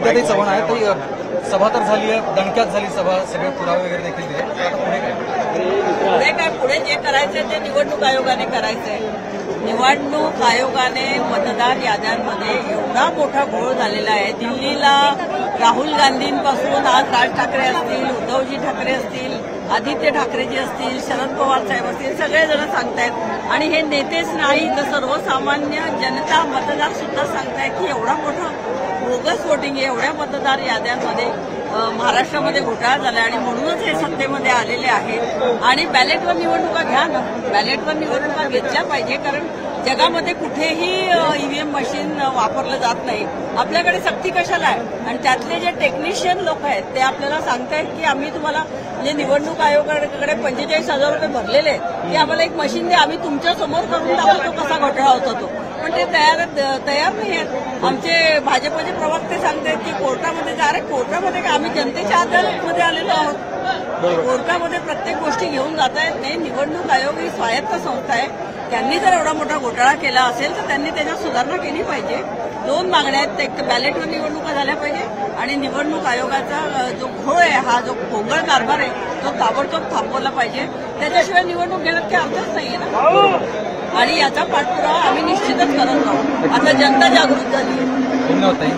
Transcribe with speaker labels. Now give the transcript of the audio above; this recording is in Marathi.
Speaker 1: विद्याताई चव्हाण आहे तरी सभा तर झाली आहे, दणक्यात झाली सभा, सगळे पुरावे वगैरे देखील दिले. आता पुढे काय?
Speaker 2: पुढे जे करायचं ते निवडणूक आयोगाने करायचंय. निवडणूक आयोगाने मतदार याद्यांमध्ये एवढा मोठा घोळ झालेला आहे. दिल्लीला राहुल गांधींपासून आज राज ठाकरे असतील, उद्धवजी ठाकरे असतील, आदित्य ठाकरेजी असतील, शरद पवार साहेब असतील, सगळेजण सांगतायत. आणि हे नेतेच नाही तर सर्वसामान्य जनता मतदार सुद्धा सांगतायत की एवढा मोठा बोगस वोटिंग आहे, एवढ्या मतदार याद्यांमध्ये महाराष्ट्रामध्ये घोटाळा झाला आणि म्हणूनच हे सत्तेमध्ये आलेले आहेत. आणि बॅलेटवर निवडणुका घ्या ना, बॅलेटवर निवडणुका घेतल्या पाहिजे, कारण जगामध्ये कुठेही ईव्हीएम मशीन वापरलं जात नाही. आपल्याकडे सक्ती कशाला आहे? आणि त्यातले जे टेक्निशियन लोक आहेत ते आपल्याला सांगतायत की आम्ही तुम्हाला म्हणजे निवडणूक आयोगाकडे 45,000 रुपये भरलेले आहेत की आम्हाला एक मशीन द्या, आम्ही तुमच्या समोर करून दाखवतो कसा घोटाळा होता तो. पण ते तयार नाही आहेत. आमचे भाजपचे प्रवक्ते सांगतायत की कोर्टामध्ये जा. अरे कोर्टामध्ये का? आम्ही जनतेच्या अदालतमध्ये आलेलो आहोत. कोर्टामध्ये प्रत्येक गोष्टी घेऊन जाता येत नाही. निवडणूक आयोग ही स्वायत्त संस्था आहे. त्यांनी जर एवढा मोठा घोटाळा केला असेल तर त्यांनी त्याच्यात सुधारणा केली पाहिजे. 2 मागण्या आहेत, एक बॅलेटवर निवडणुका झाल्या पाहिजे आणि निवडणूक आयोगाचा जो घोळ आहे, हा जो भोंगळ कारभार आहे तो ताबडतोब थांबवला पाहिजे. त्याच्याशिवाय निवडणूक घेण्यात काही अर्थच नाहीये ना. आणि याचा पाठपुरावा आम्ही निश्चितच करत आहोत. आता जनता जागृत झाली आहे.
Speaker 1: धन्यवाद ताई.